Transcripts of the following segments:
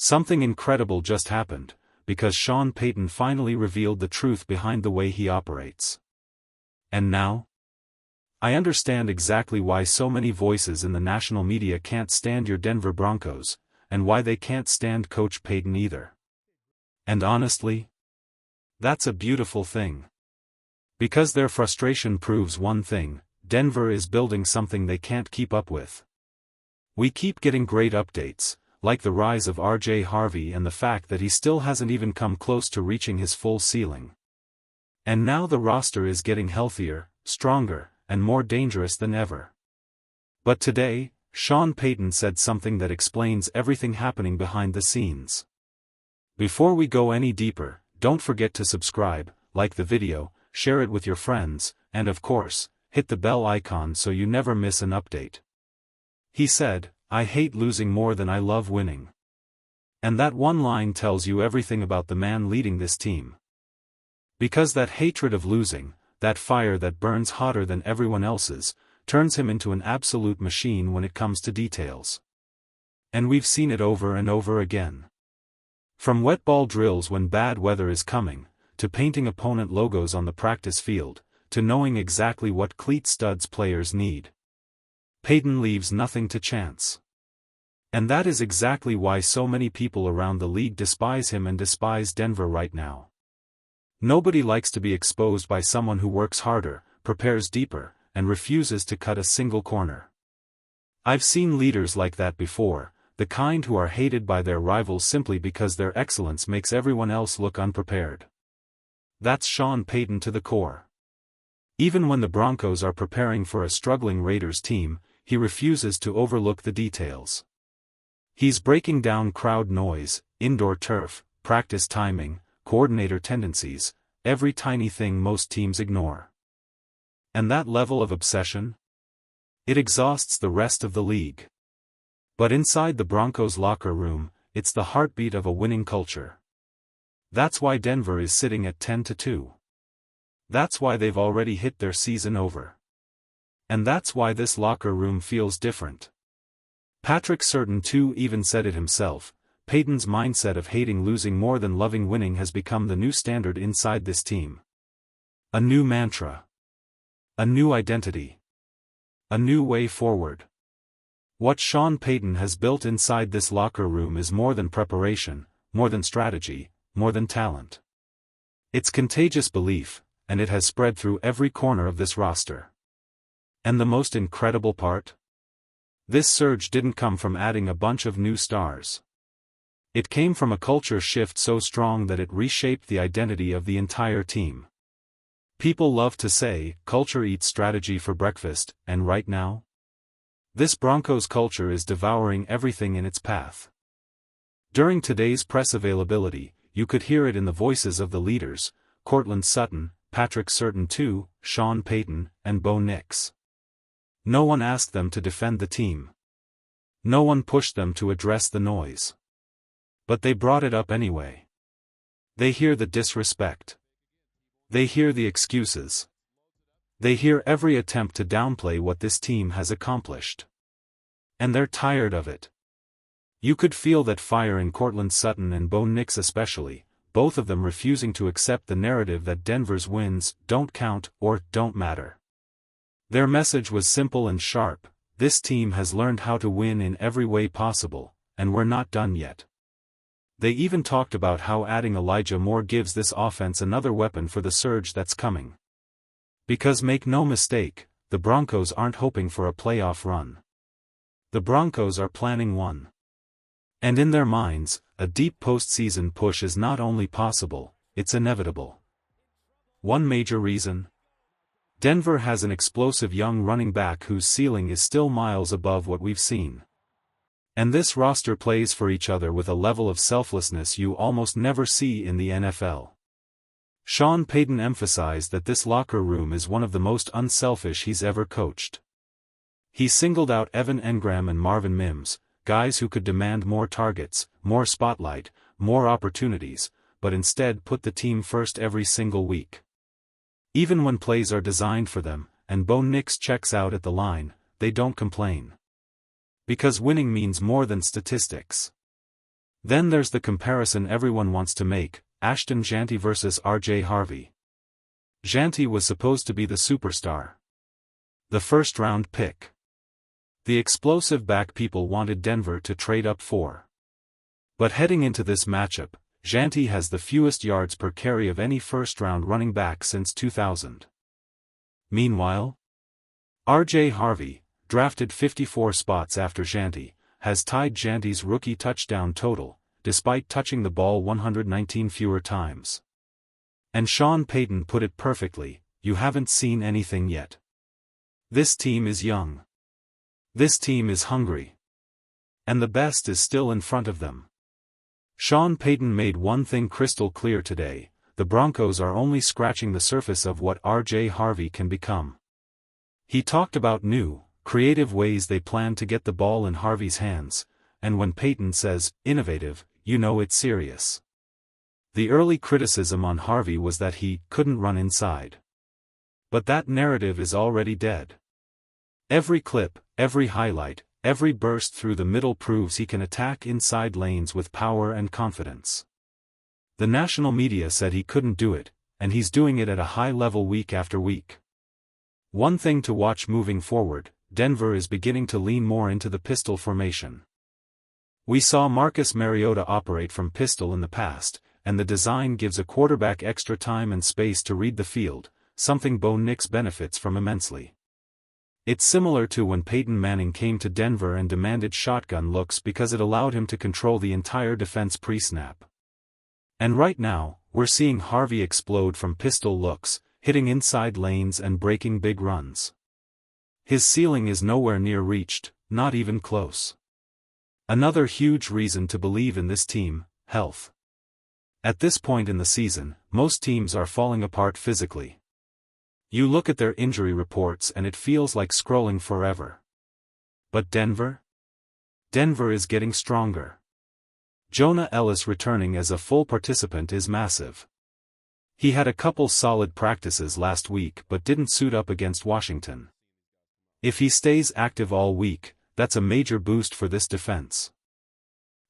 Something incredible just happened, because Sean Payton finally revealed the truth behind the way he operates. And now? I understand exactly why so many voices in the national media can't stand your Denver Broncos, and why they can't stand Coach Payton either. And honestly, that's a beautiful thing. Because their frustration proves one thing: Denver is building something they can't keep up with. We keep getting great updates, like the rise of RJ Harvey and the fact that he still hasn't even come close to reaching his full ceiling. And now the roster is getting healthier, stronger, and more dangerous than ever. But today, Sean Payton said something that explains everything happening behind the scenes. Before we go any deeper, don't forget to subscribe, like the video, share it with your friends, and of course, hit the bell icon so you never miss an update. He said, "I hate losing more than I love winning." And that one line tells you everything about the man leading this team. Because that hatred of losing, that fire that burns hotter than everyone else's, turns him into an absolute machine when it comes to details. And we've seen it over and over again. From wet ball drills when bad weather is coming, to painting opponent logos on the practice field, to knowing exactly what cleat studs players need. Payton leaves nothing to chance. And that is exactly why so many people around the league despise him and despise Denver right now. Nobody likes to be exposed by someone who works harder, prepares deeper, and refuses to cut a single corner. I've seen leaders like that before, the kind who are hated by their rivals simply because their excellence makes everyone else look unprepared. That's Sean Payton to the core. Even when the Broncos are preparing for a struggling Raiders team, he refuses to overlook the details. He's breaking down crowd noise, indoor turf, practice timing, coordinator tendencies, every tiny thing most teams ignore. And that level of obsession? It exhausts the rest of the league. But inside the Broncos locker room, it's the heartbeat of a winning culture. That's why Denver is sitting at 10-2. That's why they've already hit their season over. And that's why this locker room feels different. Patrick Surtain too even said it himself, Payton's mindset of hating losing more than loving winning has become the new standard inside this team. A new mantra. A new identity. A new way forward. What Sean Payton has built inside this locker room is more than preparation, more than strategy, more than talent. It's contagious belief, and it has spread through every corner of this roster. And the most incredible part? This surge didn't come from adding a bunch of new stars. It came from a culture shift so strong that it reshaped the identity of the entire team. People love to say, culture eats strategy for breakfast, and right now? This Broncos culture is devouring everything in its path. During today's press availability, you could hear it in the voices of the leaders, Courtland Sutton, Patrick Surtain II, Sean Payton, and Bo Nix. No one asked them to defend the team. No one pushed them to address the noise. But they brought it up anyway. They hear the disrespect. They hear the excuses. They hear every attempt to downplay what this team has accomplished. And they're tired of it. You could feel that fire in Courtland Sutton and Bo Nix especially, both of them refusing to accept the narrative that Denver's wins don't count or don't matter. Their message was simple and sharp: this team has learned how to win in every way possible, and we're not done yet. They even talked about how adding Elijah Moore gives this offense another weapon for the surge that's coming. Because make no mistake, the Broncos aren't hoping for a playoff run. The Broncos are planning one. And in their minds, a deep postseason push is not only possible, it's inevitable. One major reason? Denver has an explosive young running back whose ceiling is still miles above what we've seen. And this roster plays for each other with a level of selflessness you almost never see in the NFL. Sean Payton emphasized that this locker room is one of the most unselfish he's ever coached. He singled out Evan Engram and Marvin Mims, guys who could demand more targets, more spotlight, more opportunities, but instead put the team first every single week. Even when plays are designed for them, and Bo Nix checks out at the line, they don't complain. Because winning means more than statistics. Then there's the comparison everyone wants to make, Ashton Jeanty versus RJ Harvey. Jeanty was supposed to be the superstar. The first-round pick. The explosive back people wanted Denver to trade up for. But heading into this matchup, Jeanty has the fewest yards per carry of any first-round running back since 2000. Meanwhile, RJ Harvey, drafted 54 spots after Jeanty, has tied Jeanty's rookie touchdown total, despite touching the ball 119 fewer times. And Sean Payton put it perfectly, "You haven't seen anything yet. This team is young. This team is hungry. And the best is still in front of them." Sean Payton made one thing crystal clear today: the Broncos are only scratching the surface of what RJ Harvey can become. He talked about new, creative ways they plan to get the ball in Harvey's hands, and when Payton says, innovative, you know it's serious. The early criticism on Harvey was that he couldn't run inside. But that narrative is already dead. Every clip, every highlight, every burst through the middle proves he can attack inside lanes with power and confidence. The national media said he couldn't do it, and he's doing it at a high level week after week. One thing to watch moving forward: Denver is beginning to lean more into the pistol formation. We saw Marcus Mariota operate from pistol in the past, and the design gives a quarterback extra time and space to read the field, something Bo Nix benefits from immensely. It's similar to when Peyton Manning came to Denver and demanded shotgun looks because it allowed him to control the entire defense pre-snap. And right now, we're seeing Harvey explode from pistol looks, hitting inside lanes and breaking big runs. His ceiling is nowhere near reached, not even close. Another huge reason to believe in this team: health. At this point in the season, most teams are falling apart physically. You look at their injury reports and it feels like scrolling forever. But Denver? Denver is getting stronger. Jonah Ellis returning as a full participant is massive. He had a couple solid practices last week but didn't suit up against Washington. If he stays active all week, that's a major boost for this defense.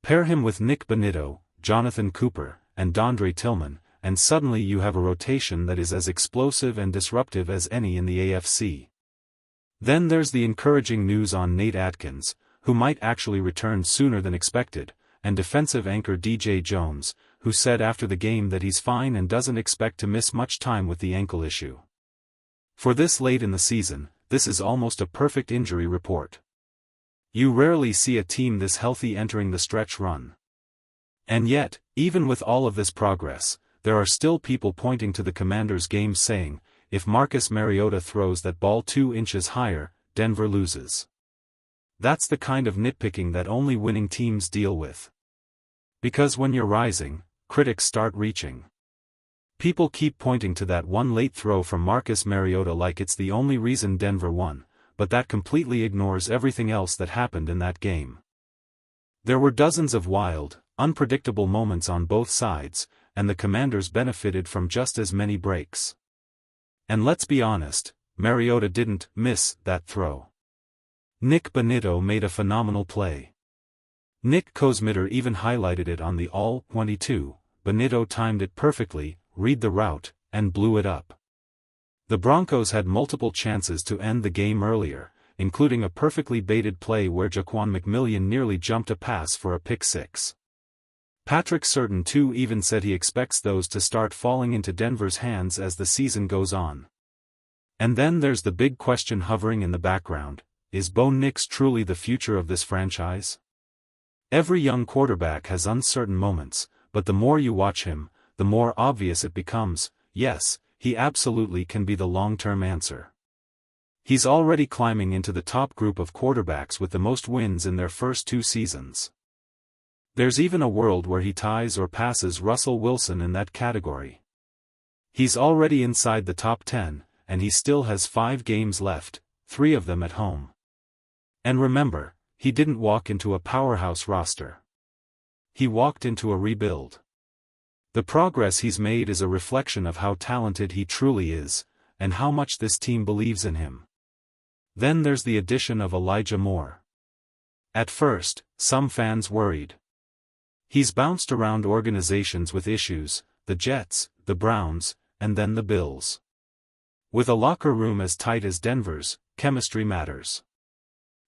Pair him with Nick Bonitto, Jonathan Cooper, and Dondre Tillman, and suddenly you have a rotation that is as explosive and disruptive as any in the AFC. Then there's the encouraging news on Nate Atkins, who might actually return sooner than expected, and defensive anchor DJ Jones, who said after the game that he's fine and doesn't expect to miss much time with the ankle issue. For this late in the season, this is almost a perfect injury report. You rarely see a team this healthy entering the stretch run. And yet, even with all of this progress, there are still people pointing to the Commanders' game saying, if Marcus Mariota throws that ball 2 inches higher, Denver loses. That's the kind of nitpicking that only winning teams deal with. Because when you're rising, critics start reaching. People keep pointing to that one late throw from Marcus Mariota like it's the only reason Denver won, but that completely ignores everything else that happened in that game. There were dozens of wild, unpredictable moments on both sides, and the Commanders benefited from just as many breaks. And let's be honest, Mariota didn't miss that throw. Nick Bonitto made a phenomenal play. Nick Kosmider even highlighted it on the All-22, Bonitto timed it perfectly, read the route, and blew it up. The Broncos had multiple chances to end the game earlier, including a perfectly baited play where Jaquan McMillian nearly jumped a pass for a pick six. Patrick Surtain too even said he expects those to start falling into Denver's hands as the season goes on. And then there's the big question hovering in the background: is Bo Nix truly the future of this franchise? Every young quarterback has uncertain moments, but the more you watch him, the more obvious it becomes: yes, he absolutely can be the long-term answer. He's already climbing into the top group of quarterbacks with the most wins in their first 2 seasons. There's even a world where he ties or passes Russell Wilson in that category. He's already inside the top 10, and he still has 5 games left, 3 of them at home. And remember, he didn't walk into a powerhouse roster. He walked into a rebuild. The progress he's made is a reflection of how talented he truly is, and how much this team believes in him. Then there's the addition of Elijah Moore. At first, some fans worried. He's bounced around organizations with issues, the Jets, the Browns, and then the Bills. With a locker room as tight as Denver's, chemistry matters.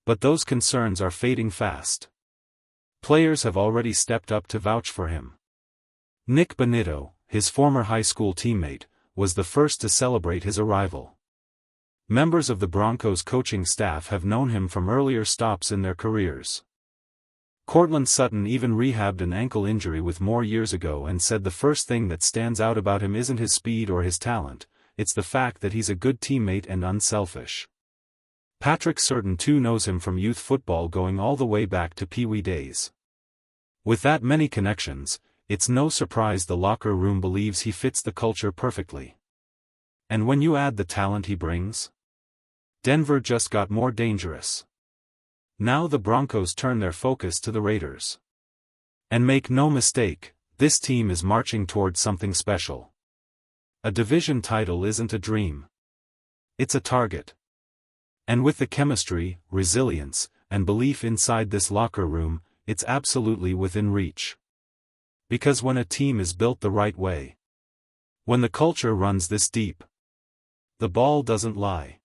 But those concerns are fading fast. Players have already stepped up to vouch for him. Nick Bonitto, his former high school teammate, was the first to celebrate his arrival. Members of the Broncos coaching staff have known him from earlier stops in their careers. Courtland Sutton even rehabbed an ankle injury with more years ago and said the first thing that stands out about him isn't his speed or his talent, it's the fact that he's a good teammate and unselfish. Patrick Surtain too knows him from youth football going all the way back to Pee Wee days. With that many connections, it's no surprise the locker room believes he fits the culture perfectly. And when you add the talent he brings, Denver just got more dangerous. Now the Broncos turn their focus to the Raiders. And make no mistake, this team is marching towards something special. A division title isn't a dream. It's a target. And with the chemistry, resilience, and belief inside this locker room, it's absolutely within reach. Because when a team is built the right way, when the culture runs this deep, the ball doesn't lie.